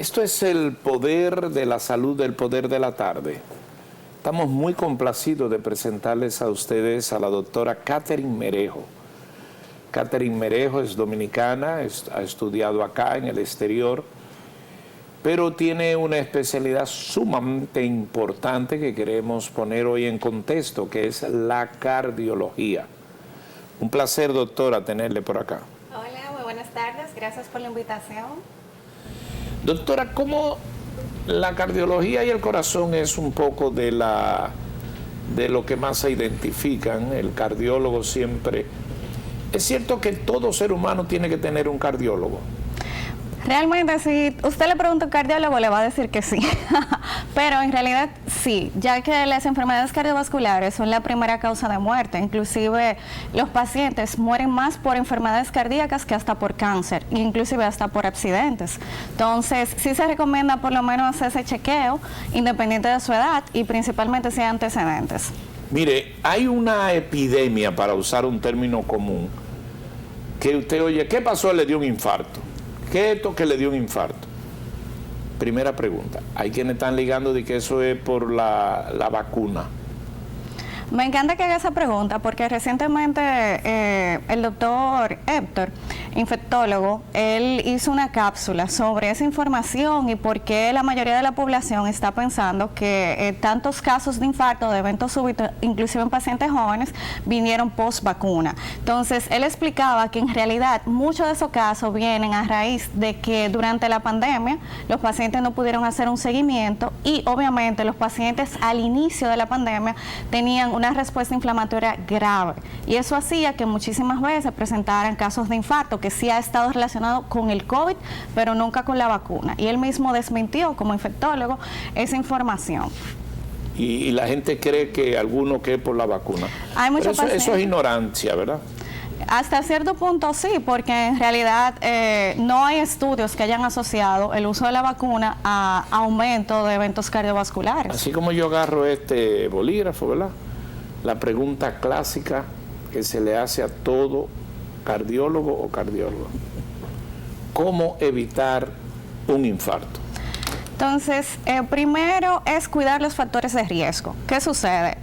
Esto es el poder de la salud, el poder de la tarde. Estamos muy complacidos de presentarles a ustedes a la doctora Catherine Merejo. Catherine Merejo es dominicana, ha estudiado acá en el exterior, pero tiene una especialidad sumamente importante que queremos poner hoy en contexto, que es la cardiología. Un placer, doctora, tenerle por acá. Hola, muy buenas tardes. Gracias por la invitación. Doctora, ¿cómo la cardiología y el corazón es un poco de lo que más se identifican? El cardiólogo siempre... ¿Es cierto que todo ser humano tiene que tener un cardiólogo? Realmente, si usted le pregunta a un cardiólogo, le va a decir que sí. Pero en realidad sí, ya que las enfermedades cardiovasculares son la primera causa de muerte. Inclusive los pacientes mueren más por enfermedades cardíacas que hasta por cáncer, inclusive hasta por accidentes. Entonces, sí se recomienda por lo menos hacer ese chequeo, independiente de su edad y principalmente si hay antecedentes. Mire, hay una epidemia, para usar un término común, que usted oye, ¿qué pasó? Le dio un infarto. ¿Qué es esto que le dio un infarto? Primera pregunta. Hay quienes están ligando de que eso es por la vacuna. Me encanta que haga esa pregunta porque recientemente el doctor Héctor, infectólogo, él hizo una cápsula sobre esa información y por qué la mayoría de la población está pensando que tantos casos de infarto, de eventos súbitos, inclusive en pacientes jóvenes, vinieron post vacuna. Entonces, él explicaba que en realidad muchos de esos casos vienen a raíz de que durante la pandemia los pacientes no pudieron hacer un seguimiento y obviamente los pacientes al inicio de la pandemia tenían una respuesta inflamatoria grave y eso hacía que muchísimas veces presentaran casos de infarto que sí ha estado relacionado con el COVID, pero nunca con la vacuna. Y él mismo desmintió como infectólogo esa información. Y la gente cree que alguno que es por la vacuna. Hay muchos pacientes. Eso es ignorancia, ¿verdad? Hasta cierto punto sí, porque en realidad no hay estudios que hayan asociado el uso de la vacuna a aumento de eventos cardiovasculares. Así como yo agarro este bolígrafo, ¿verdad? La pregunta clásica que se le hace a todo cardiólogo o cardióloga: ¿cómo evitar un infarto? Entonces, primero es cuidar los factores de riesgo. ¿Qué sucede?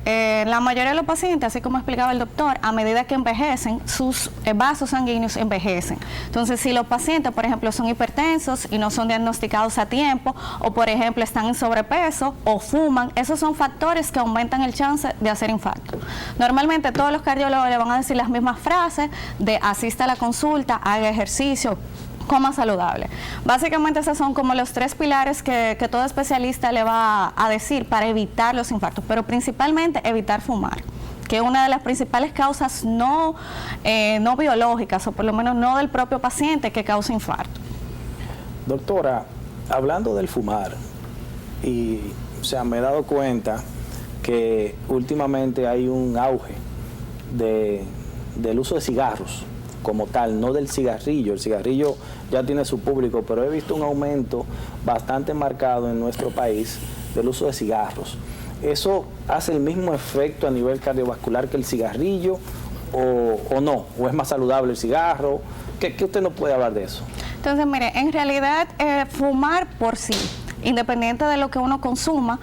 La mayoría de los pacientes, así como explicaba el doctor, a medida que envejecen, sus vasos sanguíneos envejecen. Entonces, si los pacientes, por ejemplo, son hipertensos y no son diagnosticados a tiempo, o por ejemplo están en sobrepeso o fuman, esos son factores que aumentan el chance de hacer infarto. Normalmente todos los cardiólogos le van a decir las mismas frases de asista a la consulta, haga ejercicio, coma saludable. Básicamente esos son como los tres pilares que todo especialista le va a decir para evitar los infartos, pero principalmente evitar fumar, que es una de las principales causas no biológicas, o por lo menos no del propio paciente, que causa infarto. Doctora, hablando del fumar, me he dado cuenta que últimamente hay un auge del uso de cigarros como tal, no del cigarrillo. El cigarrillo ya tiene su público, pero he visto un aumento bastante marcado en nuestro país del uso de cigarros. ¿Eso hace el mismo efecto a nivel cardiovascular que el cigarrillo o no? ¿O es más saludable el cigarro? ¿Qué usted nos puede hablar de eso? Entonces, mire, en realidad fumar por sí, independiente de lo que uno consuma,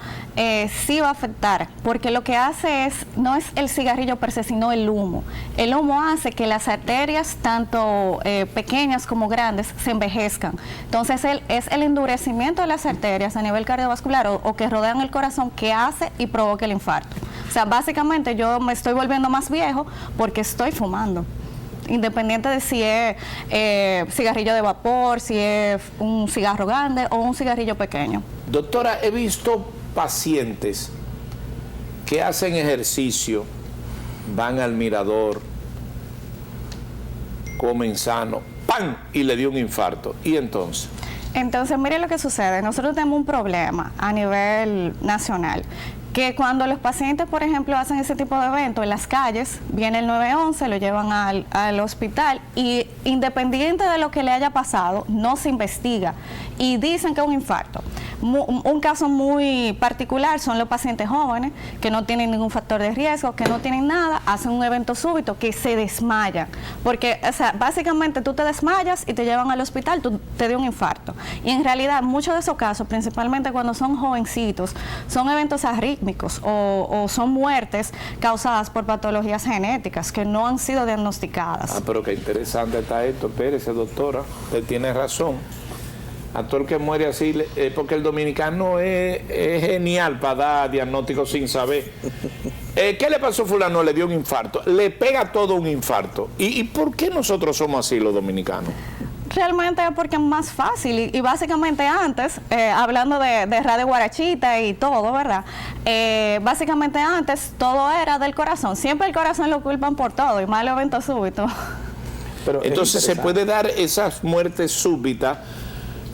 sí va a afectar, porque lo que hace no es el cigarrillo per se, sino el humo. El humo hace que las arterias, tanto pequeñas como grandes, se envejezcan. Entonces, es el endurecimiento de las arterias a nivel cardiovascular o que rodean el corazón que hace y provoca el infarto. O sea, básicamente yo me estoy volviendo más viejo porque estoy fumando, independiente de si es cigarrillo de vapor, si es un cigarro grande o un cigarrillo pequeño. Doctora, he visto pacientes que hacen ejercicio, van al mirador, comen sano, ¡pam!, y le dio un infarto. ¿Y entonces? Entonces, mire lo que sucede. Nosotros tenemos un problema a nivel nacional, que cuando los pacientes, por ejemplo, hacen ese tipo de eventos en las calles, viene el 911, lo llevan al hospital y independiente de lo que le haya pasado, no se investiga y dicen que es un infarto. Un caso muy particular son los pacientes jóvenes que no tienen ningún factor de riesgo, que no tienen nada, hacen un evento súbito que se desmayan. Porque, o sea, básicamente tú te desmayas y te llevan al hospital, tú te dio un infarto. Y en realidad, muchos de esos casos, principalmente cuando son jovencitos, son eventos arrítmicos o son muertes causadas por patologías genéticas que no han sido diagnosticadas. Ah, pero qué interesante está esto. Espérese, doctora, usted tiene razón. A todo el que muere así, porque el dominicano es genial para dar diagnósticos sin saber. ¿Qué le pasó a fulano? Le dio un infarto. Le pega todo un infarto. ¿Y por qué nosotros somos así los dominicanos? Realmente es porque es más fácil y básicamente antes, hablando de Radio Guarachita y todo, ¿verdad? Básicamente antes todo era del corazón. Siempre el corazón lo culpan por todo y más los eventos súbitos. Pero entonces se puede dar esas muertes súbitas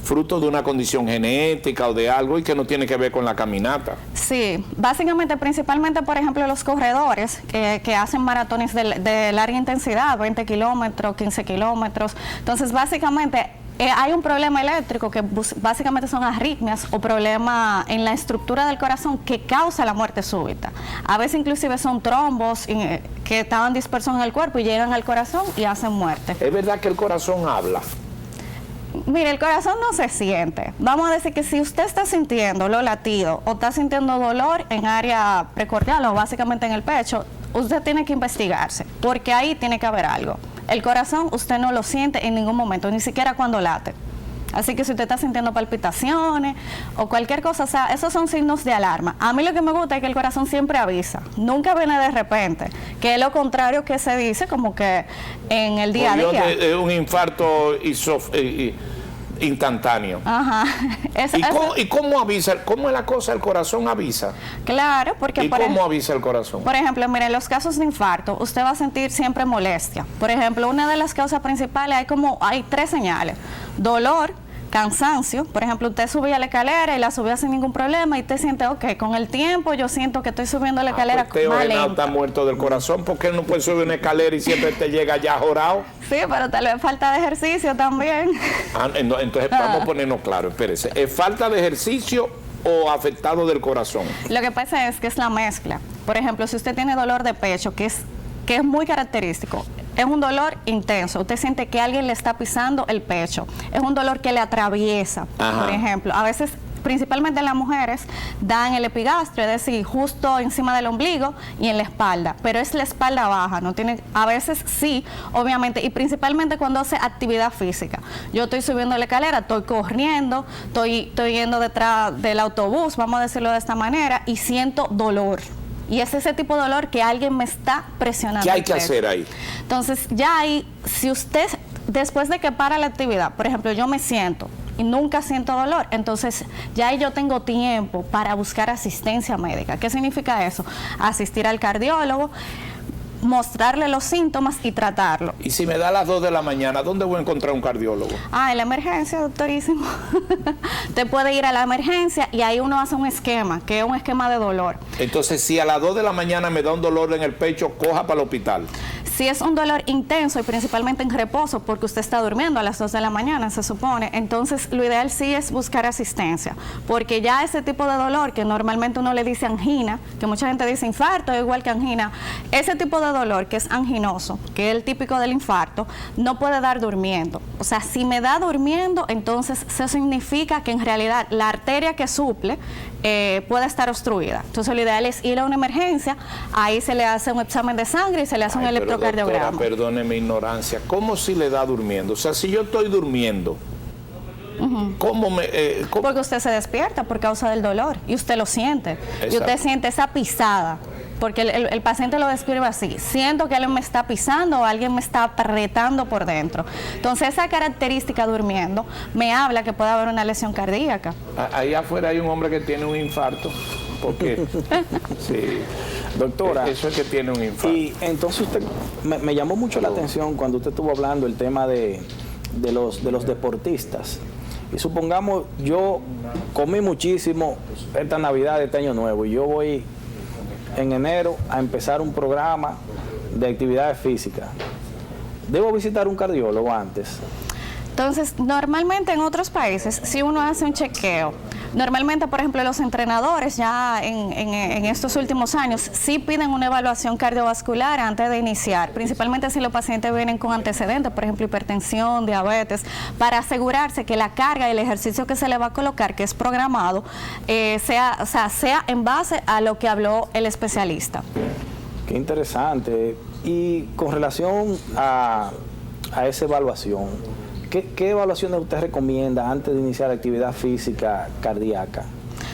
fruto de una condición genética o de algo y que no tiene que ver con la caminata. Sí, básicamente, principalmente, por ejemplo, los corredores que hacen maratones de larga intensidad, 20 kilómetros, 15 kilómetros. Entonces, básicamente, hay un problema eléctrico que básicamente son arritmias o problemas en la estructura del corazón que causa la muerte súbita. A veces inclusive son trombos que estaban dispersos en el cuerpo y llegan al corazón y hacen muerte. ¿Es verdad que el corazón habla? Mire, el corazón no se siente. Vamos a decir que si usted está sintiendo los latidos o está sintiendo dolor en área precordial o básicamente en el pecho, usted tiene que investigarse, porque ahí tiene que haber algo. El corazón usted no lo siente en ningún momento, ni siquiera cuando late. Así que si usted está sintiendo palpitaciones o cualquier cosa, o sea, esos son signos de alarma. A mí lo que me gusta es que el corazón siempre avisa, nunca viene de repente, que es lo contrario que se dice como que en el día a día. Un infarto instantáneo. Ajá. ¿Y cómo avisa? ¿Cómo es la cosa? ¿El corazón avisa? Claro, porque... ¿Y cómo avisa el corazón? Por ejemplo, mire, en los casos de infarto, usted va a sentir siempre molestia. Por ejemplo, una de las causas principales hay 3 señales. Dolor, cansancio. Por ejemplo, usted subía la escalera y la subía sin ningún problema y usted siente, ok, con el tiempo yo siento que estoy subiendo la escalera pues más lenta. Está muerto del corazón, porque él no puede subir una escalera y siempre te llega ya jorado. Sí, pero tal vez falta de ejercicio también. Entonces vamos a ponernos claro, espérese. ¿Es falta de ejercicio o afectado del corazón? Lo que pasa es que es la mezcla. Por ejemplo, si usted tiene dolor de pecho, que es muy característico, es un dolor intenso. Usted siente que alguien le está pisando el pecho. Es un dolor que le atraviesa. Ajá. Por ejemplo, a veces, principalmente en las mujeres, dan el epigastrio, es decir, justo encima del ombligo y en la espalda. Pero es la espalda baja, no tiene, a veces sí, obviamente, y principalmente cuando hace actividad física. Yo estoy subiendo la escalera, estoy corriendo, estoy yendo detrás del autobús, vamos a decirlo de esta manera, y siento dolor. Y es ese tipo de dolor que alguien me está presionando. ¿Qué hay que hacer ahí? Entonces, ya ahí, si usted, después de que para la actividad, por ejemplo, yo me siento y nunca siento dolor, entonces ya ahí yo tengo tiempo para buscar asistencia médica. ¿Qué significa eso? Asistir al cardiólogo, mostrarle los síntomas y tratarlo. Y si me da a las 2 de la mañana, ¿dónde voy a encontrar un cardiólogo? En la emergencia, doctorísimo. Usted puede ir a la emergencia y ahí uno hace un esquema, que es un esquema de dolor. Entonces, si a las 2 de la mañana me da un dolor en el pecho, coja para el hospital. Si es un dolor intenso y principalmente en reposo, porque usted está durmiendo a las 2 de la mañana, se supone, entonces lo ideal sí es buscar asistencia, porque ya ese tipo de dolor, que normalmente uno le dice angina, que mucha gente dice infarto, es igual que angina, ese tipo de dolor que es anginoso, que es el típico del infarto, no puede dar durmiendo. O sea, si me da durmiendo, entonces eso significa que en realidad la arteria que suple puede estar obstruida. Entonces lo ideal es ir a una emergencia, ahí se le hace un examen de sangre y se le hace un electrocardiograma. Doctora, perdone mi ignorancia, ¿cómo si le da durmiendo? O sea, si yo estoy durmiendo, ¿cómo me...? Porque usted se despierta por causa del dolor y usted lo siente. Exacto. Y usted siente esa pisada, porque el paciente lo describe así: siento que alguien me está pisando o alguien me está apretando por dentro. Entonces esa característica durmiendo me habla que puede haber una lesión cardíaca. Ahí afuera hay un hombre que tiene un infarto. ¿Por qué? Sí. Doctora, eso es que tiene un infarto. Y entonces usted me llamó mucho la atención cuando usted estuvo hablando el tema de los deportistas. Y supongamos, yo comí muchísimo esta Navidad, este Año Nuevo, y yo voy en enero a empezar un programa de actividades físicas. ¿Debo visitar un cardiólogo antes? Entonces, normalmente en otros países, si uno hace un chequeo, normalmente, por ejemplo, los entrenadores ya en estos últimos años sí piden una evaluación cardiovascular antes de iniciar, principalmente si los pacientes vienen con antecedentes, por ejemplo, hipertensión, diabetes, para asegurarse que la carga y el ejercicio que se le va a colocar, que es programado, sea en base a lo que habló el especialista. Qué interesante. Y con relación a esa evaluación, ¿qué evaluaciones usted recomienda antes de iniciar actividad física cardíaca?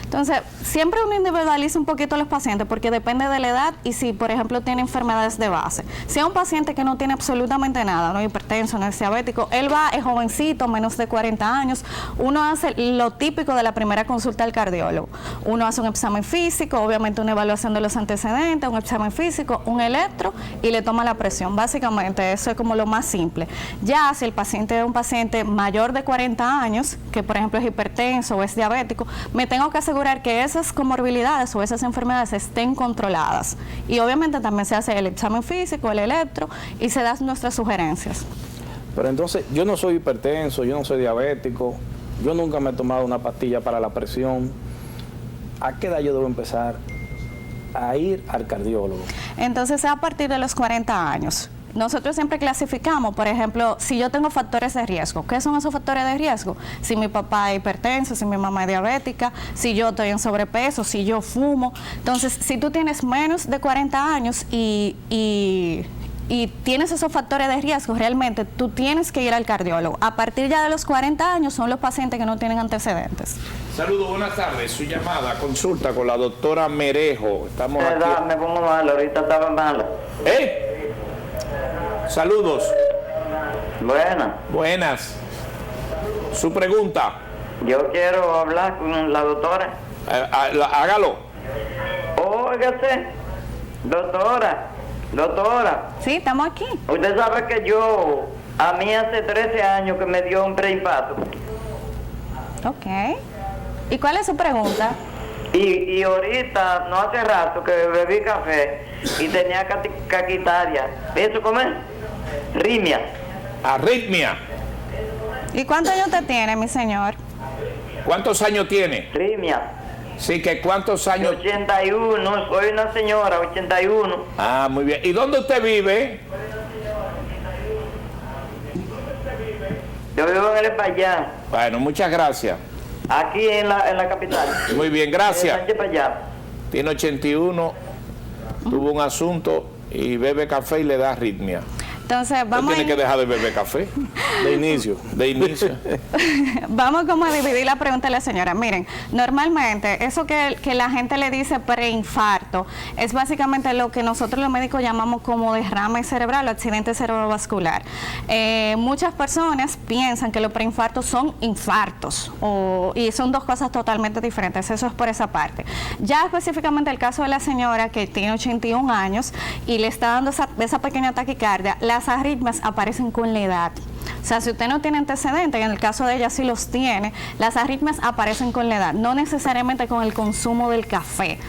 Entonces, siempre uno individualiza un poquito a los pacientes porque depende de la edad y si, por ejemplo, tiene enfermedades de base. Si es un paciente que no tiene absolutamente nada, no es hipertenso, no es diabético, él es jovencito, menos de 40 años, uno hace lo típico de la primera consulta al cardiólogo. Uno hace un examen físico, obviamente una evaluación de los antecedentes, un examen físico, un electro y le toma la presión. Básicamente, eso es como lo más simple. Ya si el paciente es un paciente mayor de 40 años, que por ejemplo es hipertenso o es diabético, me tengo que asegurar que esas comorbilidades o esas enfermedades estén controladas. Y obviamente también se hace el examen físico, el electro, y se dan nuestras sugerencias. Pero entonces, yo no soy hipertenso, yo no soy diabético, yo nunca me he tomado una pastilla para la presión. ¿A qué edad yo debo empezar a ir al cardiólogo? Entonces, a partir de los 40 años. Nosotros siempre clasificamos, por ejemplo, si yo tengo factores de riesgo. ¿Qué son esos factores de riesgo? Si mi papá es hipertenso, si mi mamá es diabética, si yo estoy en sobrepeso, si yo fumo. Entonces, si tú tienes menos de 40 años y tienes esos factores de riesgo, realmente tú tienes que ir al cardiólogo. A partir ya de los 40 años son los pacientes que no tienen antecedentes. Saludos, buenas tardes. Su llamada, consulta con la doctora Merejo. Estamos aquí. Me pongo mal, ahorita estaba mala. Saludos. Buena. Buenas. Su pregunta. Yo quiero hablar con la doctora. Hágalo. Óigase, doctora. Sí, estamos aquí. Usted sabe que a mí hace 13 años que me dio un preinfarto. Ok. ¿Y cuál es su pregunta? Y ahorita, no hace rato, que bebí café y tenía caquitaria. ¿Eso cómo es? Arritmia. ¿Y cuántos años usted tiene, mi señor? ¿Cuántos años tiene? Rimia. Sí, que ¿cuántos años? 81, soy una señora, 81. Ah, muy bien. ¿Y dónde usted vive? Yo vivo en el Payán. Bueno, muchas gracias. Aquí en la capital. Muy bien, gracias. Sánchez Payá. Tiene 81, tuvo un asunto y bebe café y le da arritmia. Entonces, vamos Tiene que dejar de beber café. De inicio. Vamos como a dividir la pregunta de la señora. Miren, normalmente eso que la gente le dice preinfarto es básicamente lo que nosotros los médicos llamamos como derrame cerebral o accidente cerebrovascular. Muchas personas piensan que los preinfartos son infartos y son dos cosas totalmente diferentes. Eso es por esa parte. Ya específicamente el caso de la señora que tiene 81 años y le está dando esa pequeña taquicardia, las arritmias aparecen con la edad. O sea, si usted no tiene antecedentes, en el caso de ella sí los tiene, las arritmias aparecen con la edad, no necesariamente con el consumo del café.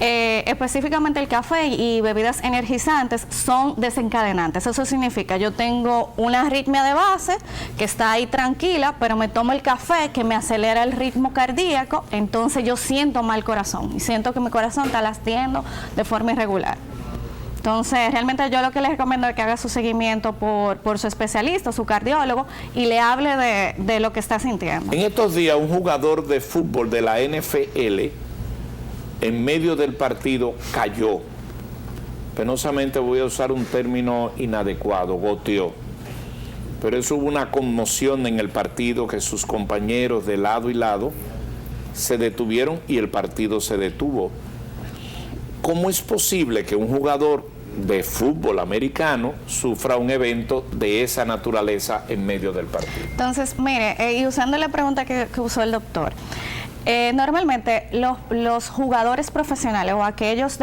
Específicamente el café y bebidas energizantes son desencadenantes. Eso significa, yo tengo una arritmia de base que está ahí tranquila, pero me tomo el café que me acelera el ritmo cardíaco, entonces yo siento mal corazón y siento que mi corazón está latiendo de forma irregular. Entonces, realmente yo lo que les recomiendo es que haga su seguimiento por su especialista, su cardiólogo, y le hable de lo que está sintiendo. En estos días, un jugador de fútbol de la NFL, en medio del partido, cayó. Penosamente voy a usar un término inadecuado, goteó. Pero eso hubo una conmoción en el partido que sus compañeros de lado y lado se detuvieron y el partido se detuvo. ¿Cómo es posible que un jugador de fútbol americano sufra un evento de esa naturaleza en medio del partido? Entonces, mire, y usando la pregunta que usó el doctor, normalmente los jugadores profesionales o aquellas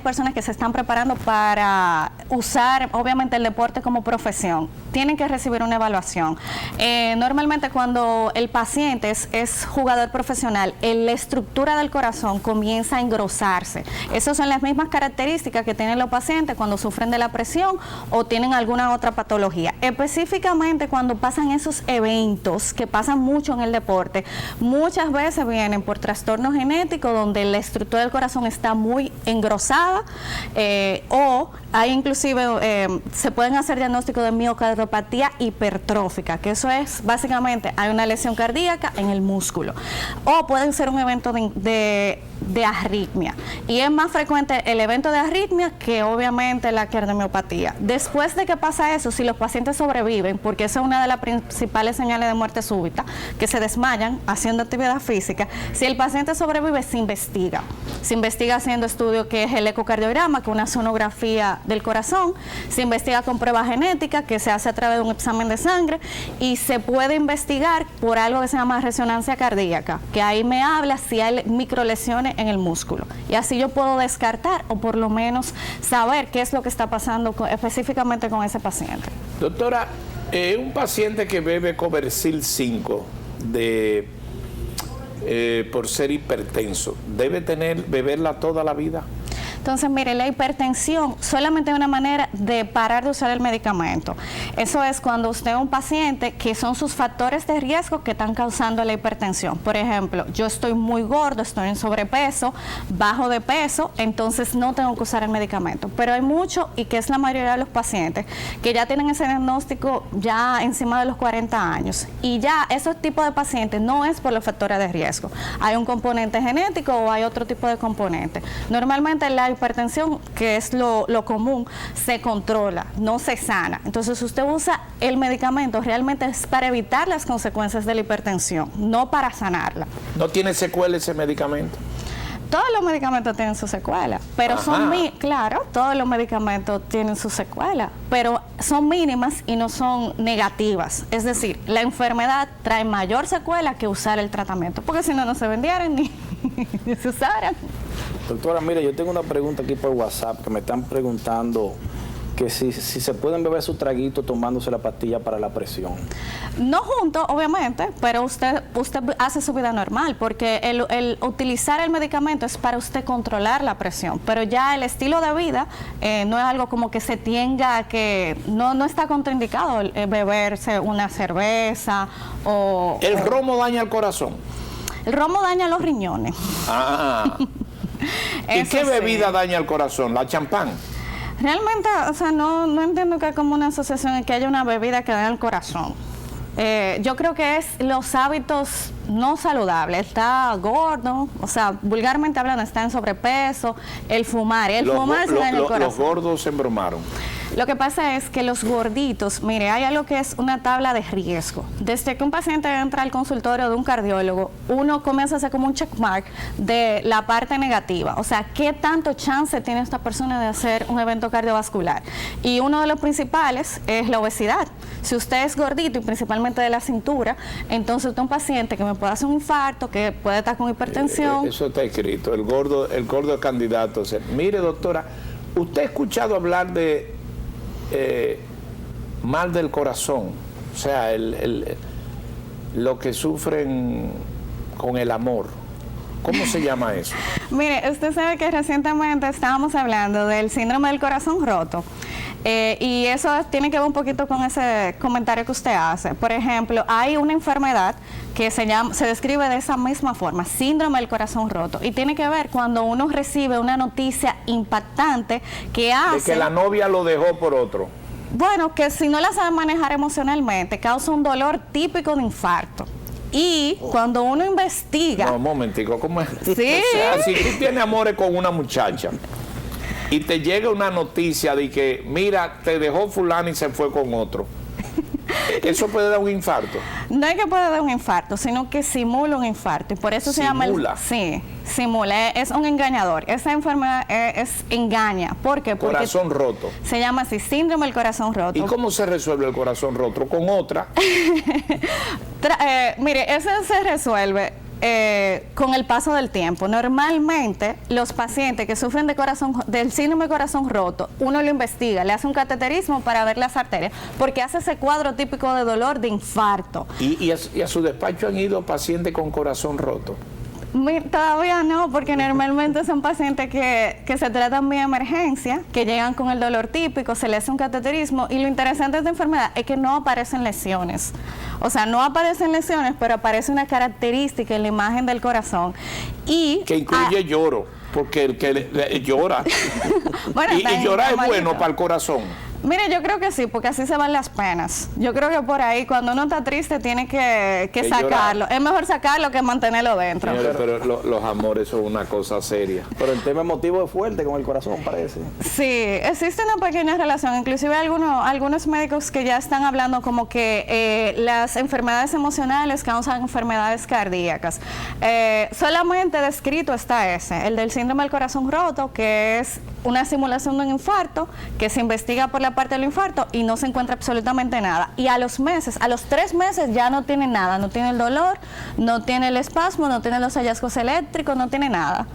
personas que se están preparando para usar obviamente el deporte como profesión tienen que recibir una evaluación. Normalmente cuando el paciente es jugador profesional, la estructura del corazón comienza a engrosarse. Esas son las mismas características que tienen los pacientes cuando sufren de la presión o tienen alguna otra patología. Específicamente cuando pasan esos eventos que pasan mucho en el deporte, muchas veces vienen por trastornos genéticos donde la estructura del corazón está muy engrosada, o hay inclusive se pueden hacer diagnósticos de miocardiopatía hipertrófica, que eso es básicamente hay una lesión cardíaca en el músculo, o pueden ser un evento de arritmia, y es más frecuente el evento de arritmia que obviamente la cardiomiopatía. Después de que pasa eso, si los pacientes sobreviven, porque esa es una de las principales señales de muerte súbita, que se desmayan haciendo actividad física, si el paciente sobrevive se investiga haciendo estudios que es el ecocardiograma, que es una sonografía del corazón, se investiga con pruebas genéticas que se hace a través de un examen de sangre, y se puede investigar por algo que se llama resonancia cardíaca, que ahí me habla si hay microlesiones en el músculo, y así yo puedo descartar o por lo menos saber qué es lo que está pasando específicamente con ese paciente. Doctora, un paciente que bebe Coversil 5 por ser hipertenso, ¿debe beberla toda la vida? Entonces, mire, la hipertensión solamente hay una manera de parar de usar el medicamento. Eso es cuando usted es un paciente que son sus factores de riesgo que están causando la hipertensión. Por ejemplo, yo estoy muy gordo, estoy en sobrepeso, bajo de peso, entonces no tengo que usar el medicamento. Pero hay mucho, y que es la mayoría de los pacientes, que ya tienen ese diagnóstico ya encima de los 40 años. Y ya esos tipos de pacientes no es por los factores de riesgo. Hay un componente genético o hay otro tipo de componente. Normalmente la hipertensión, que es lo común, se controla, no se sana. Entonces, si usted usa el medicamento, realmente es para evitar las consecuencias de la hipertensión, no para sanarla. ¿No tiene secuela ese medicamento? Todos los medicamentos tienen su secuela, pero claro, todos los medicamentos tienen su secuela, pero son mínimas y no son negativas. Es decir, la enfermedad trae mayor secuela que usar el tratamiento, porque si no, no se vendieran ni se usaran. Doctora, mire, yo tengo una pregunta aquí por WhatsApp que me están preguntando que si se pueden beber su traguito tomándose la pastilla para la presión. No junto, obviamente, pero usted hace su vida normal, porque el utilizar el medicamento es para usted controlar la presión, pero ya el estilo de vida no es algo como que se tenga que, no está contraindicado beberse una cerveza o... ¿El romo daña el corazón? El romo daña los riñones. ¿Y qué bebida daña el corazón? ¿La champán? Realmente, o sea, no entiendo que es como una asociación en que haya una bebida que daña el corazón. Yo creo que es los hábitos no saludables. Está gordo, o sea, vulgarmente hablando, está en sobrepeso, el fumar. Fumar se daña el corazón. Los gordos se embromaron. Lo que pasa es que los gorditos, mire, hay algo que es una tabla de riesgo. Desde que un paciente entra al consultorio de un cardiólogo, uno comienza a hacer como un checkmark de la parte negativa. O sea, ¿qué tanto chance tiene esta persona de hacer un evento cardiovascular? Y uno de los principales es la obesidad. Si usted es gordito y principalmente de la cintura, entonces usted es un paciente que me puede hacer un infarto, que puede estar con hipertensión. Eso está escrito, el gordo es candidato. O sea, mire, doctora, ¿usted ha escuchado hablar de mal del corazón? O sea, lo que sufren con el amor. ¿Cómo se llama eso? Mire, usted sabe que recientemente estábamos hablando del síndrome del corazón roto. Y eso tiene que ver un poquito con ese comentario que usted hace. Por ejemplo, hay una enfermedad que se describe de esa misma forma, síndrome del corazón roto, y tiene que ver cuando uno recibe una noticia impactante que hace... De que la novia lo dejó por otro. Bueno, que si no la sabe manejar emocionalmente, causa un dolor típico de infarto. Y cuando uno investiga... No, un momentico, ¿cómo es? Sí. O sea, si tú tienes amores con una muchacha y te llega una noticia de que, mira, te dejó fulano y se fue con otro, ¿eso puede dar un infarto? No es que pueda dar un infarto, sino que simula un infarto. Y por eso se llama... Sí, simula. Es un engañador. Esa enfermedad es engaña. ¿Por qué? Porque corazón roto. Se llama así, síndrome del corazón roto. ¿Y cómo se resuelve el corazón roto? ¿Con otra? Mire, eso se resuelve con el paso del tiempo. Normalmente los pacientes que sufren del síndrome de corazón roto, uno lo investiga, le hace un cateterismo para ver las arterias, porque hace ese cuadro típico de dolor de infarto. ¿Y a su despacho han ido pacientes con corazón roto? Todavía no, porque normalmente son pacientes que se tratan vía emergencia, que llegan con el dolor típico, se les hace un cateterismo, y lo interesante de esta enfermedad es que no aparecen lesiones. O sea, no aparecen lesiones, pero aparece una característica en la imagen del corazón. Y que incluye lloro, porque el que llora. Bueno, y llorar es bueno para el corazón. Mire, yo creo que sí, porque así se van las penas. Yo creo que por ahí, cuando uno está triste, tiene que sacarlo. Es mejor sacarlo que mantenerlo dentro. Señores, pero los amores son una cosa seria. Pero el tema emotivo es fuerte con el corazón, parece. Sí, existe una pequeña relación. Inclusive algunos médicos que ya están hablando como que las enfermedades emocionales causan enfermedades cardíacas. Solamente descrito está ese, el del síndrome del corazón roto, que es una simulación de un infarto, que se investiga por la parte del infarto y no se encuentra absolutamente nada. Y a los 3 meses ya no tiene nada, no tiene el dolor, no tiene el espasmo, no tiene los hallazgos eléctricos, no tiene nada.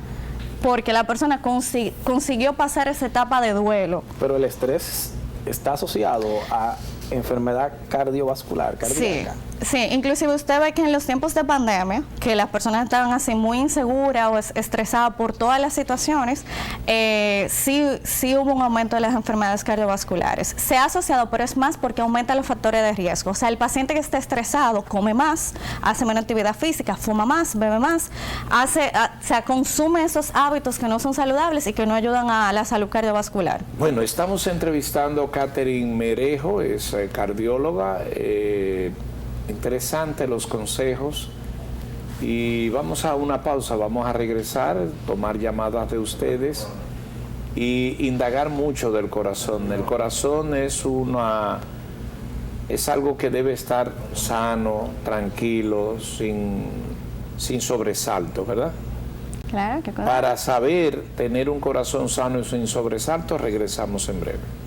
Porque la persona consiguió pasar esa etapa de duelo. Pero el estrés está asociado a enfermedad cardiovascular, cardíaca. Sí, inclusive usted ve que en los tiempos de pandemia, que las personas estaban así muy inseguras o estresadas por todas las situaciones, sí hubo un aumento de las enfermedades cardiovasculares. Se ha asociado, pero es más porque aumenta los factores de riesgo. O sea, el paciente que está estresado come más, hace menos actividad física, fuma más, bebe más, consume esos hábitos que no son saludables y que no ayudan a la salud cardiovascular. Bueno, estamos entrevistando a Catherine Merejo, es cardióloga. Interesante los consejos, y vamos a una pausa, vamos a regresar, tomar llamadas de ustedes y indagar mucho del corazón. El corazón es algo que debe estar sano, tranquilo, sin sobresalto, ¿verdad? Claro, qué cosa. Para saber tener un corazón sano y sin sobresalto, regresamos en breve.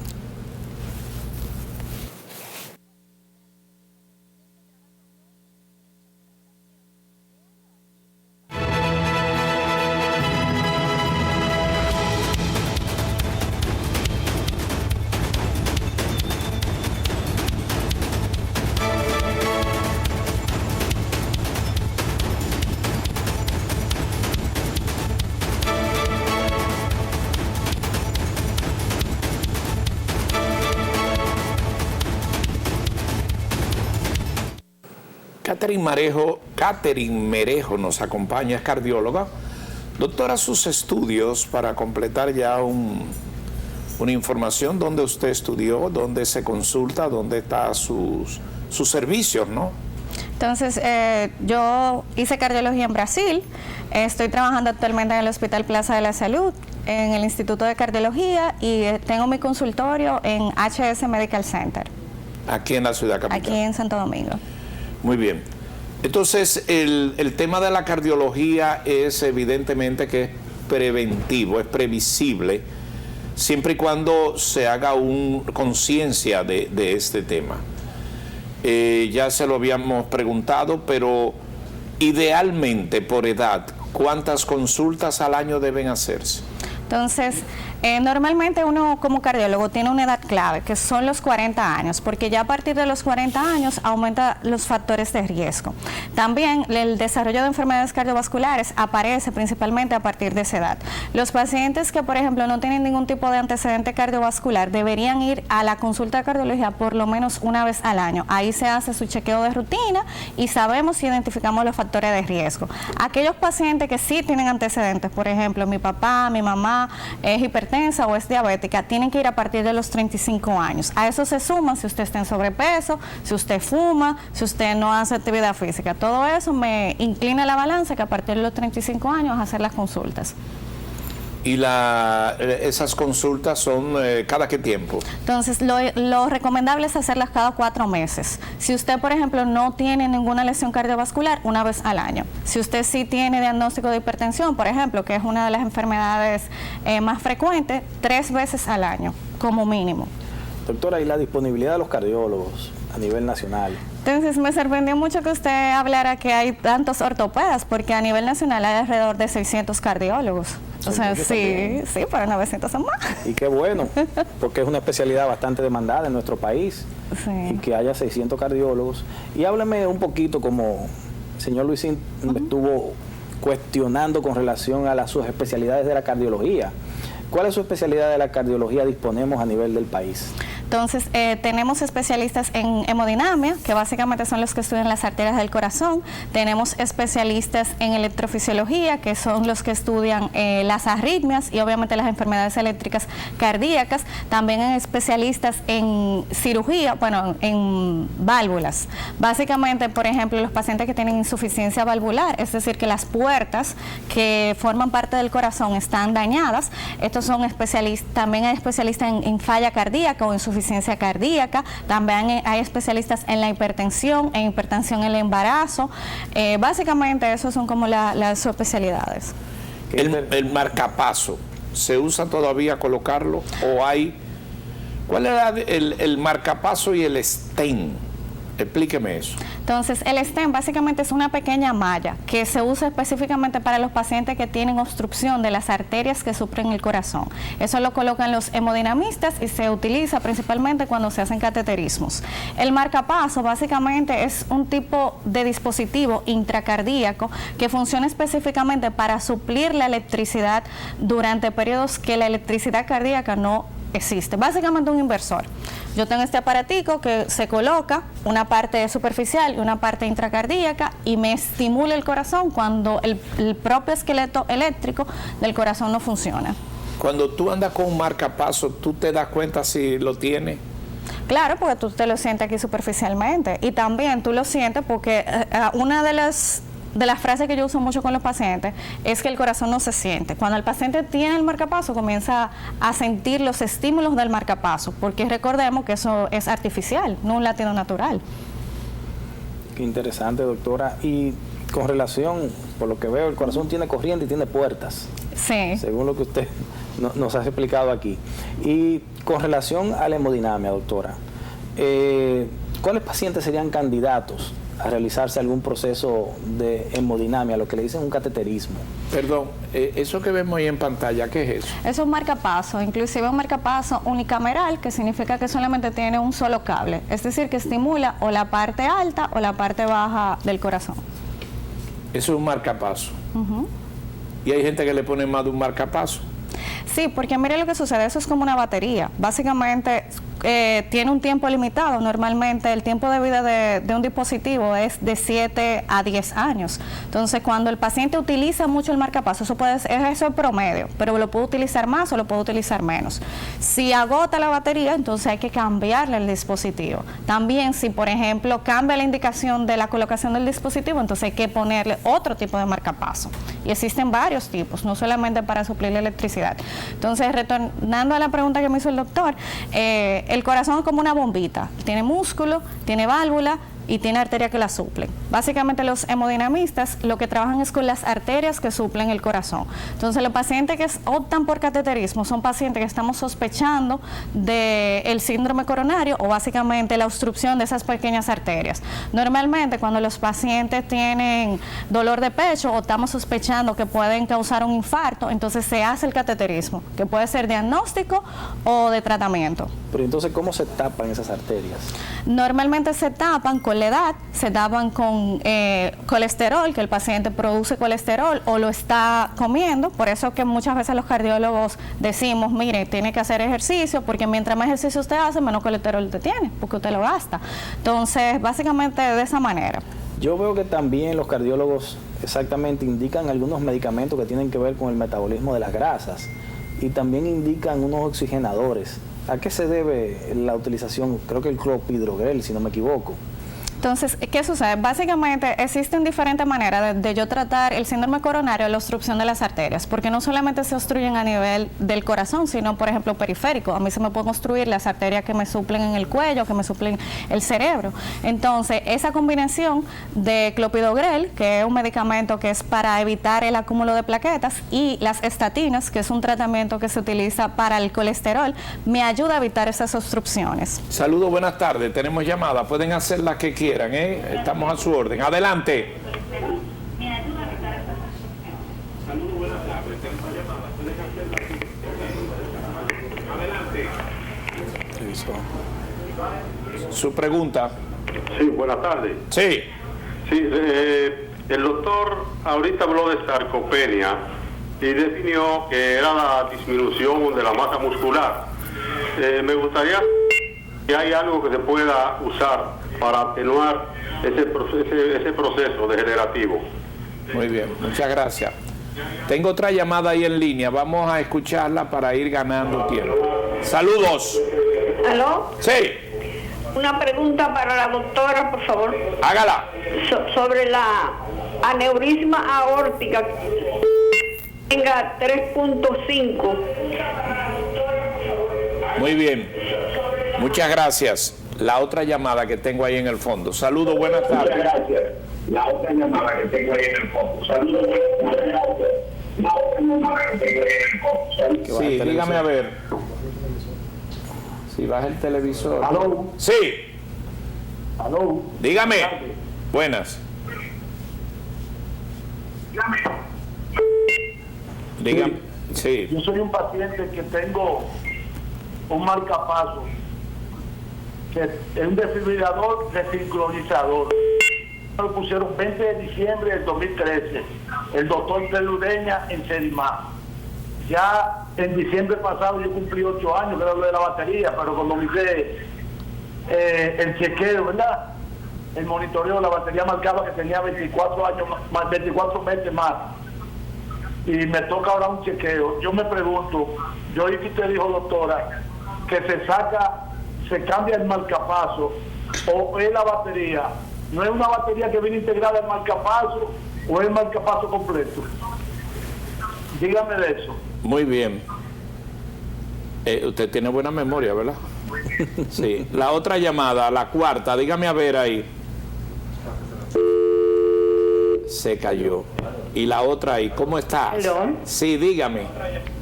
Catherine Merejo nos acompaña, es cardióloga. Doctora, sus estudios, para completar ya una información, dónde usted estudió, dónde se consulta, dónde están sus servicios, ¿no? Entonces, yo hice cardiología en Brasil, estoy trabajando actualmente en el Hospital Plaza de la Salud, en el Instituto de Cardiología, y tengo mi consultorio en HS Medical Center. Aquí en la ciudad capital. Aquí en Santo Domingo. Muy bien. Entonces, el tema de la cardiología es evidentemente que es preventivo, es previsible, siempre y cuando se haga conciencia de este tema. Ya se lo habíamos preguntado, pero idealmente por edad, ¿cuántas consultas al año deben hacerse? Entonces, normalmente uno como cardiólogo tiene una edad clave, que son los 40 años, porque ya a partir de los 40 años aumenta los factores de riesgo. También el desarrollo de enfermedades cardiovasculares aparece principalmente a partir de esa edad. Los pacientes que, por ejemplo, no tienen ningún tipo de antecedente cardiovascular deberían ir a la consulta de cardiología por lo menos una vez al año. Ahí se hace su chequeo de rutina y sabemos si identificamos los factores de riesgo. Aquellos pacientes que sí tienen antecedentes, por ejemplo, mi papá, mi mamá es hipertensa o es diabética, tienen que ir a partir de los 35 años. A eso se suma si usted está en sobrepeso, si usted fuma, si usted no hace actividad física. Todo eso me inclina la balanza que a partir de los 35 años hacer las consultas. ¿Y esas consultas son cada qué tiempo? Entonces, lo recomendable es hacerlas cada 4 meses. Si usted, por ejemplo, no tiene ninguna lesión cardiovascular, una vez al año. Si usted sí tiene diagnóstico de hipertensión, por ejemplo, que es una de las enfermedades más frecuentes, 3 veces al año, como mínimo. Doctora, ¿y la disponibilidad de los cardiólogos a nivel nacional? Entonces me sorprendió mucho que usted hablara que hay tantos ortopedas, porque a nivel nacional hay alrededor de 600 cardiólogos. O sea, sí, pero 900 son más. Y qué bueno, porque es una especialidad bastante demandada en nuestro país. Sí. Y que haya 600 cardiólogos. Y háblame un poquito, como el señor Luisín me estuvo cuestionando con relación a las subespecialidades de la cardiología. ¿Cuáles subespecialidades de la cardiología disponemos a nivel del país? Entonces, tenemos especialistas en hemodinamia, que básicamente son los que estudian las arterias del corazón. Tenemos especialistas en electrofisiología, que son los que estudian las arritmias y obviamente las enfermedades eléctricas cardíacas. También hay especialistas en cirugía, bueno, en válvulas. Básicamente, por ejemplo, los pacientes que tienen insuficiencia valvular, es decir, que las puertas que forman parte del corazón están dañadas. Estos son especialistas. También hay especialistas en falla cardíaca o insuficiencia cardíaca. También hay especialistas en la hipertensión, en hipertensión en el embarazo. Básicamente, esos son como las subespecialidades. El marcapaso, ¿se usa todavía colocarlo o hay? ¿Cuál era el marcapaso y el stent? Explíqueme eso. Entonces, el stent básicamente es una pequeña malla que se usa específicamente para los pacientes que tienen obstrucción de las arterias que suplen el corazón. Eso lo colocan los hemodinamistas y se utiliza principalmente cuando se hacen cateterismos. El marcapaso básicamente es un tipo de dispositivo intracardíaco que funciona específicamente para suplir la electricidad durante periodos que la electricidad cardíaca no existe. Básicamente un inversor. Yo tengo este aparatico que se coloca, una parte superficial y una parte intracardíaca, y me estimula el corazón cuando el propio esqueleto eléctrico del corazón no funciona. Cuando tú andas con un marcapaso, ¿tú te das cuenta si lo tienes? Claro, porque tú te lo sientes aquí superficialmente, y también tú lo sientes porque una de las frases que yo uso mucho con los pacientes es que el corazón no se siente. Cuando el paciente tiene el marcapaso, comienza a sentir los estímulos del marcapaso, porque recordemos que eso es artificial, no un latido natural. Qué interesante, doctora. Y con relación, por lo que veo, el corazón tiene corriente y tiene puertas. Sí. Según lo que usted nos ha explicado aquí. Y con relación a la hemodinamia, doctora, ¿cuáles pacientes serían candidatos a realizarse algún proceso de hemodinamia, lo que le dicen un cateterismo? Perdón, eso que vemos ahí en pantalla, ¿qué es eso? Es un marcapaso, inclusive un marcapaso unicameral, que significa que solamente tiene un solo cable, es decir, que estimula o la parte alta o la parte baja del corazón. Eso es un marcapaso. Y hay gente que le pone más de un marcapaso. Sí, porque mire lo que sucede, eso es como una batería. Básicamente tiene un tiempo limitado. Normalmente el tiempo de vida de un dispositivo es de 7 a 10 años. Entonces, cuando el paciente utiliza mucho el marcapaso, eso es el promedio, pero lo puede utilizar más o lo puede utilizar menos. Si agota la batería, entonces hay que cambiarle el dispositivo. También, si por ejemplo cambia la indicación de la colocación del dispositivo, entonces hay que ponerle otro tipo de marcapaso. Y existen varios tipos, no solamente para suplir la electricidad. Entonces, retornando a la pregunta que me hizo el doctor, el corazón es como una bombita, tiene músculo, tiene válvula y tiene arterias que la suplen. Básicamente los hemodinamistas lo que trabajan es con las arterias que suplen el corazón. Entonces los pacientes que optan por cateterismo son pacientes que estamos sospechando del síndrome coronario o básicamente la obstrucción de esas pequeñas arterias. Normalmente cuando los pacientes tienen dolor de pecho o estamos sospechando que pueden causar un infarto, entonces se hace el cateterismo, que puede ser diagnóstico o de tratamiento. Pero entonces, ¿cómo se tapan esas arterias? Normalmente se tapan con la edad, se tapan con colesterol, que el paciente produce colesterol o lo está comiendo. Por eso que muchas veces los cardiólogos decimos, mire, tiene que hacer ejercicio, porque mientras más ejercicio usted hace, menos colesterol usted tiene, porque usted lo gasta. Entonces, básicamente de esa manera. Yo veo que también los cardiólogos exactamente indican algunos medicamentos que tienen que ver con el metabolismo de las grasas y también indican unos oxigenadores. ¿A qué se debe la utilización? Creo que el clopidogrel, si no me equivoco. Entonces, ¿qué sucede? Básicamente existen diferentes maneras de yo tratar el síndrome coronario, la obstrucción de las arterias, porque no solamente se obstruyen a nivel del corazón, sino, por ejemplo, periférico. A mí se me pueden obstruir las arterias que me suplen en el cuello, que me suplen el cerebro. Entonces, esa combinación de clopidogrel, que es un medicamento que es para evitar el acúmulo de plaquetas, y las estatinas, que es un tratamiento que se utiliza para el colesterol, me ayuda a evitar esas obstrucciones. Saludos, buenas tardes. Tenemos llamada. Pueden hacer la que quieran. quieran, estamos a su orden. Adelante. Su pregunta. Sí, buenas tardes. Sí. Sí, el doctor ahorita habló de sarcopenia y definió que era la disminución de la masa muscular. Me gustaría si hay algo que se pueda usar para atenuar ese proceso degenerativo. Muy bien, muchas gracias. Tengo otra llamada ahí en línea. Vamos a escucharla para ir ganando tiempo. Saludos. ¿Aló? Sí. Una pregunta para la doctora, por favor. Hágala. Sobre la aneurisma aórtica. Tenga 3.5. Muy bien. Muchas gracias. La otra llamada que tengo ahí en el fondo. Saludos, buenas tardes. Muchas gracias. La otra llamada que tengo ahí en el fondo. Saludos. La otra llamada que tengo ahí en el fondo. Sí, dígame a ver. Si baja el televisor. ¿Aló? Sí. ¿Aló? Dígame. Buenas. Dígame. Sí. Yo soy un paciente que tengo un marcapaso, que es un desfibrilador desincronizador. Me lo pusieron 20 de diciembre del 2013, el doctor Pedro Ureña en Sedimá. Ya en diciembre pasado yo cumplí 8 años, que era lo de la batería, pero cuando me hice el chequeo, ¿verdad? El monitoreo, la batería marcaba que tenía 24 años más, 24 meses más. Y me toca ahora un chequeo. Yo me pregunto, yo oí que usted dijo, doctora, que se cambia el marcapaso o es la batería. ¿No es una batería que viene integrada al marcapaso o es el marcapaso completo? Dígame de eso. Muy bien. Usted tiene buena memoria, ¿verdad? Sí. La otra llamada, la cuarta, dígame a ver ahí. Se cayó. Y la otra ahí, ¿cómo estás? ¿Aló? Sí, dígame.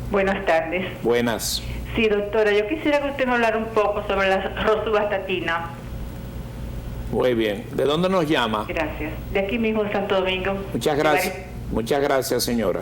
Buenas tardes. Buenas. Sí, doctora, yo quisiera que usted me hablara un poco sobre la rosuvastatina. Muy bien. ¿De dónde nos llama? Gracias. De aquí mismo, de Santo Domingo. Muchas gracias. Muchas gracias, señora.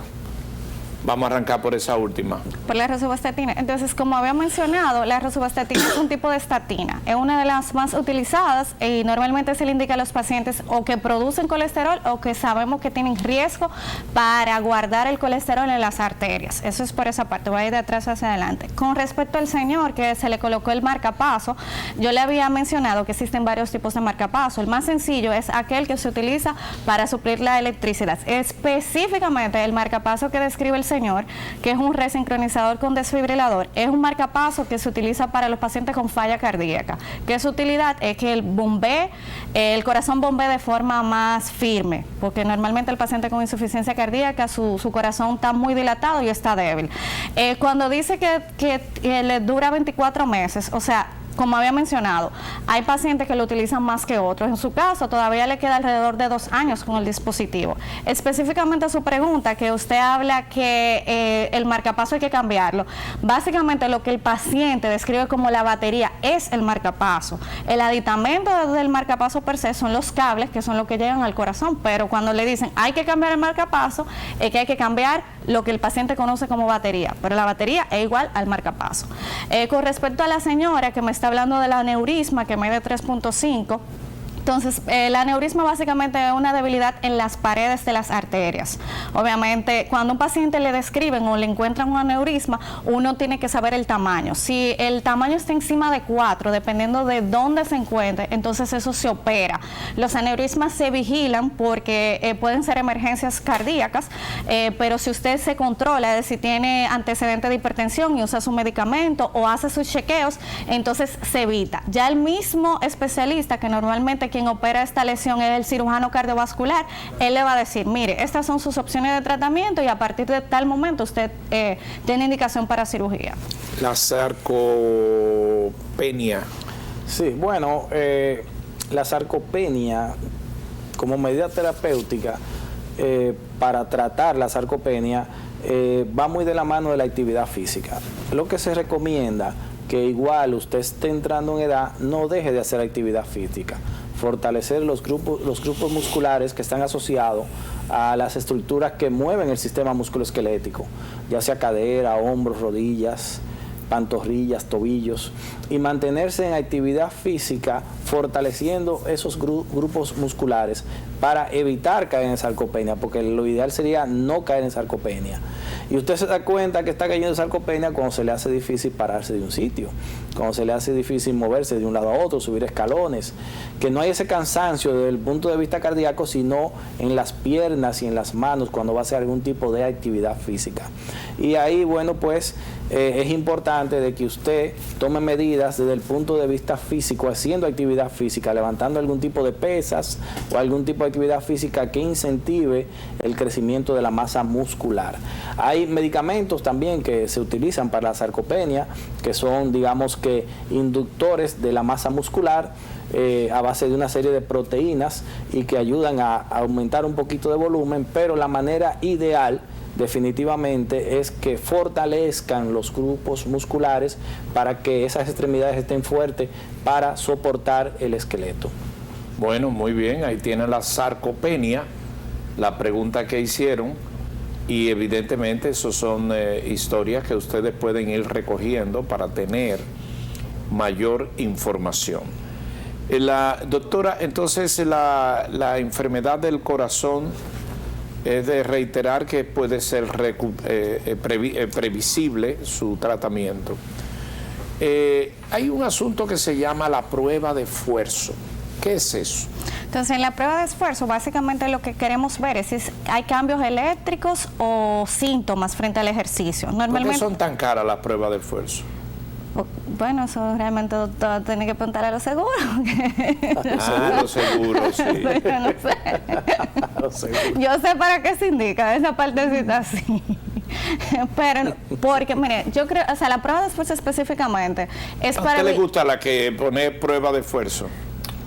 Vamos a arrancar por esa última. Por la rosuvastatina. Entonces, como había mencionado, la rosuvastatina es un tipo de estatina. Es una de las más utilizadas y normalmente se le indica a los pacientes o que producen colesterol o que sabemos que tienen riesgo para guardar el colesterol en las arterias. Eso es por esa parte. Voy a ir de atrás hacia adelante. Con respecto al señor que se le colocó el marcapaso, yo le había mencionado que existen varios tipos de marcapaso. El más sencillo es aquel que se utiliza para suplir la electricidad. Específicamente el marcapaso que describe el señor, que es un resincronizador con desfibrilador, es un marcapaso que se utiliza para los pacientes con falla cardíaca, que su utilidad es que el corazón bombee de forma más firme, porque normalmente el paciente con insuficiencia cardíaca, su corazón está muy dilatado y está débil. Cuando dice que le dura 24 meses, o sea, como había mencionado, hay pacientes que lo utilizan más que otros. En su caso, todavía le queda alrededor de 2 años con el dispositivo. Específicamente su pregunta, que usted habla que el marcapaso hay que cambiarlo. Básicamente lo que el paciente describe como la batería es el marcapaso. El aditamento del marcapaso per se son los cables, que son los que llegan al corazón, pero cuando le dicen hay que cambiar el marcapaso, es que hay que cambiar lo que el paciente conoce como batería, pero la batería es igual al marcapaso. Con respecto a la señora que me está hablando del aneurisma, que mide 3.5, entonces, el aneurisma básicamente es una debilidad en las paredes de las arterias. Obviamente, cuando un paciente le describen o le encuentran un aneurisma, uno tiene que saber el tamaño. Si el tamaño está encima de 4, dependiendo de dónde se encuentre, entonces eso se opera. Los aneurismas se vigilan porque pueden ser emergencias cardíacas, pero si usted se controla, es decir, tiene antecedente de hipertensión y usa su medicamento o hace sus chequeos, entonces se evita. Ya el mismo especialista, que normalmente quien opera esta lesión es el cirujano cardiovascular, él le va a decir, mire, estas son sus opciones de tratamiento y a partir de tal momento usted tiene indicación para cirugía. La sarcopenia. Sí, bueno, la sarcopenia como medida terapéutica para tratar la sarcopenia va muy de la mano de la actividad física. Lo que se recomienda que igual usted esté entrando en edad, no deje de hacer actividad fortalecer los grupos musculares que están asociados a las estructuras que mueven el sistema musculoesquelético, ya sea cadera, hombros, rodillas, pantorrillas, tobillos, y mantenerse en actividad física fortaleciendo esos grupos musculares para evitar caer en sarcopenia, porque lo ideal sería no caer en sarcopenia. Y usted se da cuenta que está cayendo en sarcopenia cuando se le hace difícil pararse de un sitio, cuando se le hace difícil moverse de un lado a otro, subir escalones, que no hay ese cansancio desde el punto de vista cardíaco, sino en las piernas y en las manos cuando va a hacer algún tipo de actividad física. Y ahí, bueno, pues es importante de que usted tome medidas desde el punto de vista físico, haciendo actividad física, levantando algún tipo de pesas o algún tipo de actividad física que incentive el crecimiento de la masa muscular. Hay medicamentos también que se utilizan para la sarcopenia, que son, digamos que, inductores de la masa muscular, a base de una serie de proteínas y que ayudan a aumentar un poquito de volumen, pero la manera ideal definitivamente es que fortalezcan los grupos musculares para que esas extremidades estén fuertes para soportar el esqueleto. Bueno, muy bien, ahí tienen la sarcopenia, la pregunta que hicieron, y evidentemente eso son historias que ustedes pueden ir recogiendo para tener mayor información. Doctora, entonces la enfermedad del corazón es de reiterar que puede ser previsible su tratamiento. Hay un asunto que se llama la prueba de esfuerzo. ¿Qué es eso? Entonces, en la prueba de esfuerzo, básicamente lo que queremos ver es si hay cambios eléctricos o síntomas frente al ejercicio. Normalmente, ¿por qué son tan caras las pruebas de esfuerzo? Bueno, eso realmente doctor tiene que preguntar a los seguros. Los seguros, sí. No sé. Yo sé para qué se indica esa partecita así. Pero, porque, mire, yo creo, o sea, la prueba de esfuerzo específicamente es para... ¿A usted le gusta la que pone prueba de esfuerzo?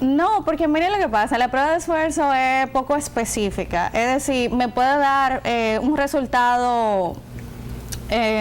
No, porque mire lo que pasa, la prueba de esfuerzo es poco específica. Es decir, me puede dar un resultado...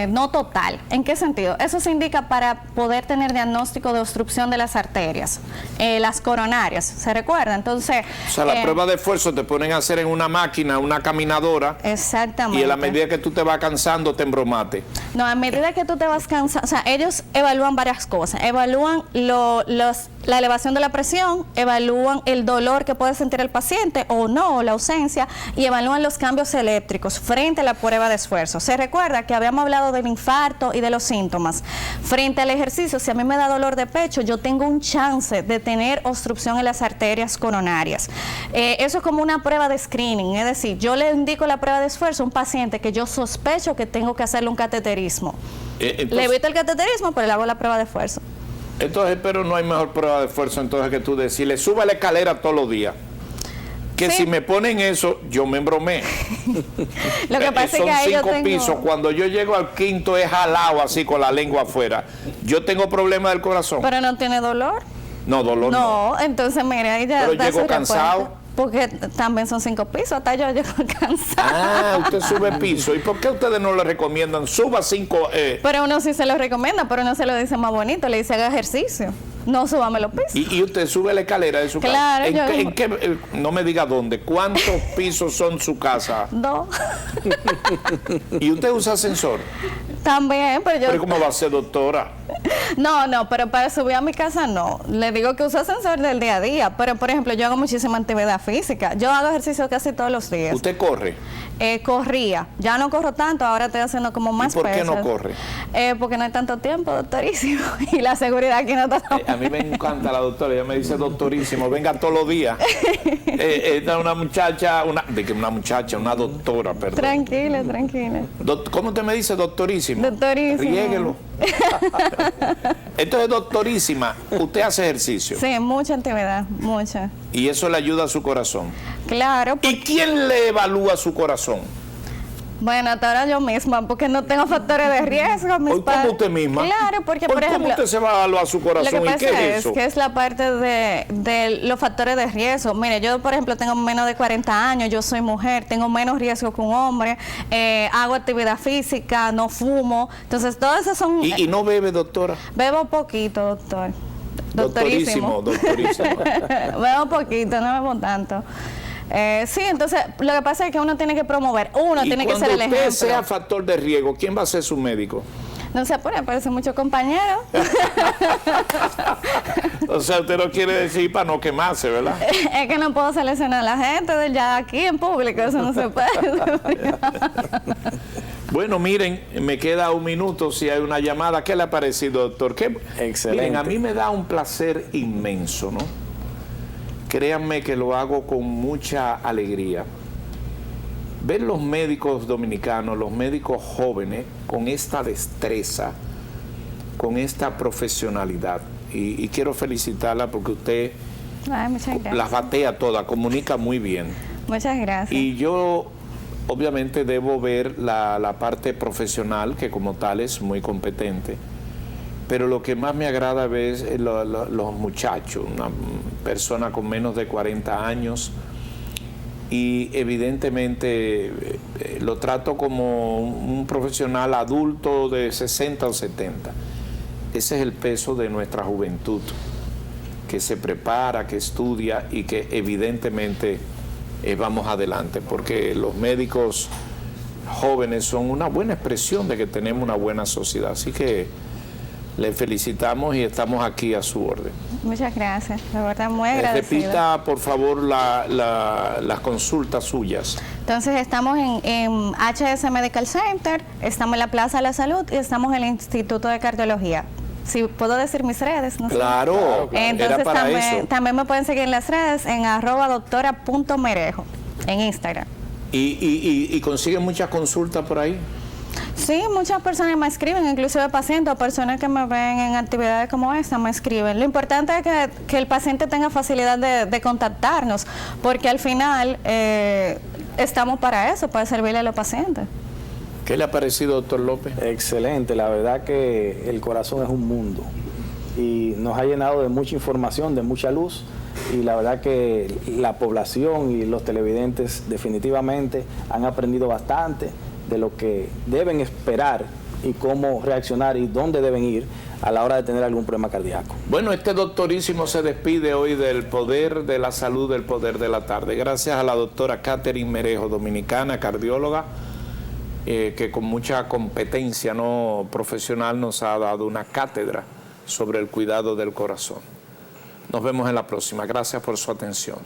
no total. ¿En qué sentido? Eso se indica para poder tener diagnóstico de obstrucción de las arterias, las coronarias, ¿se recuerda? Entonces, o sea, la prueba de esfuerzo te ponen a hacer en una máquina, una caminadora. Exactamente. Y a la medida que tú te vas cansando, te embromate. No, a medida que tú te vas cansando, o sea, ellos evalúan varias cosas. Evalúan la elevación de la presión, evalúan el dolor que puede sentir el paciente o no, o la ausencia, y evalúan los cambios eléctricos frente a la prueba de esfuerzo. Se recuerda que habíamos hablado del infarto y de los síntomas. Frente al ejercicio, si a mí me da dolor de pecho, yo tengo un chance de tener obstrucción en las arterias coronarias. Eso es como una prueba de screening, es decir, yo le indico la prueba de esfuerzo a un paciente que yo sospecho que tengo que hacerle un cateterismo. Le evito el cateterismo, pero le hago la prueba de esfuerzo. Entonces, pero no hay mejor prueba de esfuerzo entonces que tú decirle, sube la escalera todos los días. Que sí, si me ponen eso, yo me embromé. Lo que pasa es que ahí son 5 pisos. Cuando yo llego al quinto es jalado así con la lengua afuera. Yo tengo problema del corazón. Pero no tiene dolor. No, dolor no. No, entonces mira, ahí ya. Pero llego cansado. Porque también son 5 pisos, hasta yo llego cansado. Ah, usted sube piso. ¿Y por qué ustedes no le recomiendan? Suba 5. Pero uno sí se lo recomienda, pero uno se lo dice más bonito, le dice haga ejercicio. No, súbame los pisos. ¿Y usted sube la escalera de su casa? Claro. ¿En qué? No me diga dónde. ¿Cuántos pisos son su casa? 2. ¿Y usted usa ascensor? También, pero yo... ¿Pero cómo va a ser, doctora? No, pero para subir a mi casa no. Le digo que uso ascensor del día a día, pero por ejemplo, yo hago muchísima actividad física. Yo hago ejercicio casi todos los días. ¿Usted corre? Corría. Ya no corro tanto, ahora estoy haciendo como más pesas. ¿Y por qué no corre? Porque no hay tanto tiempo, doctorísimo. Y la seguridad aquí no está tan... A mí me encanta la doctora, ella me dice doctorísimo, venga todos los días. Una muchacha, una doctora, perdón. Tranquila. ¿Cómo usted me dice doctorísimo? Doctorísimo. Riéguelo. Entonces, doctorísima, ¿usted hace ejercicio? Sí, mucha actividad, mucha. ¿Y eso le ayuda a su corazón? Claro. ¿Y quién le evalúa su corazón? Bueno, hasta ahora yo misma, porque no tengo factores de riesgo. ¿Cómo usted misma? Claro, porque por ejemplo... ¿Cómo usted se va a evaluar su corazón? Lo que pasa ¿Y qué es eso? que es la parte de los factores de riesgo. Mire, yo por ejemplo tengo menos de 40 años, yo soy mujer, tengo menos riesgo que un hombre, hago actividad física, no fumo. Entonces, todas esas son... ¿Y no bebe, doctora? Bebo poquito, doctor. Doctorísimo. Doctorísimo. Veo poquito, no veo tanto. Sí, entonces lo que pasa es que uno tiene que promover, uno tiene que ser el ejemplo. Cuando usted sea factor de riesgo, ¿quién va a ser su médico? No se apure, parece muchos compañeros. O sea, usted no quiere decir para no quemarse, ¿verdad? Es que no puedo seleccionar a la gente ya aquí en público, eso no se puede. Bueno, miren, me queda un minuto si hay una llamada. ¿Qué le ha parecido, doctor? Excelente. Miren, a mí me da un placer inmenso, ¿no? Créanme que lo hago con mucha alegría. Ver los médicos dominicanos, los médicos jóvenes, con esta destreza, con esta profesionalidad. Y quiero felicitarla porque usted Muchas gracias. las batea todas, comunica muy bien. Muchas gracias. Y yo, obviamente, debo ver la parte profesional, que como tal es muy competente. Pero lo que más me agrada ver es los muchachos, una persona con menos de 40 años, y evidentemente lo trato como un profesional adulto de 60 o 70. Ese es el peso de nuestra juventud, que se prepara, que estudia y que evidentemente vamos adelante, porque los médicos jóvenes son una buena expresión de que tenemos una buena sociedad. Así que le felicitamos y estamos aquí a su orden. Muchas gracias, de verdad muy agradecida. Repita, por favor, las consultas suyas. Entonces estamos en HS Medical Center, estamos en la Plaza de la Salud y estamos en el Instituto de Cardiología. Si puedo decir mis redes, no sé. Claro, Entonces era para eso. también me pueden seguir en las redes en @doctora.merejo en Instagram. ¿Y consiguen muchas consultas por ahí? Sí, muchas personas me escriben, inclusive pacientes o personas que me ven en actividades como esta me escriben. Lo importante es que el paciente tenga facilidad de contactarnos, porque al final estamos para eso, para servirle a los pacientes. ¿Qué le ha parecido, doctor López? Excelente, la verdad que el corazón es un mundo y nos ha llenado de mucha información, de mucha luz, y la verdad que la población y los televidentes definitivamente han aprendido bastante de lo que deben esperar y cómo reaccionar y dónde deben ir a la hora de tener algún problema cardíaco. Bueno, este doctorísimo se despide hoy del Poder de la Salud, del Poder de la Tarde. Gracias a la doctora Catherine Merejo, dominicana, cardióloga, que con mucha competencia no profesional nos ha dado una cátedra sobre el cuidado del corazón. Nos vemos en la próxima. Gracias por su atención.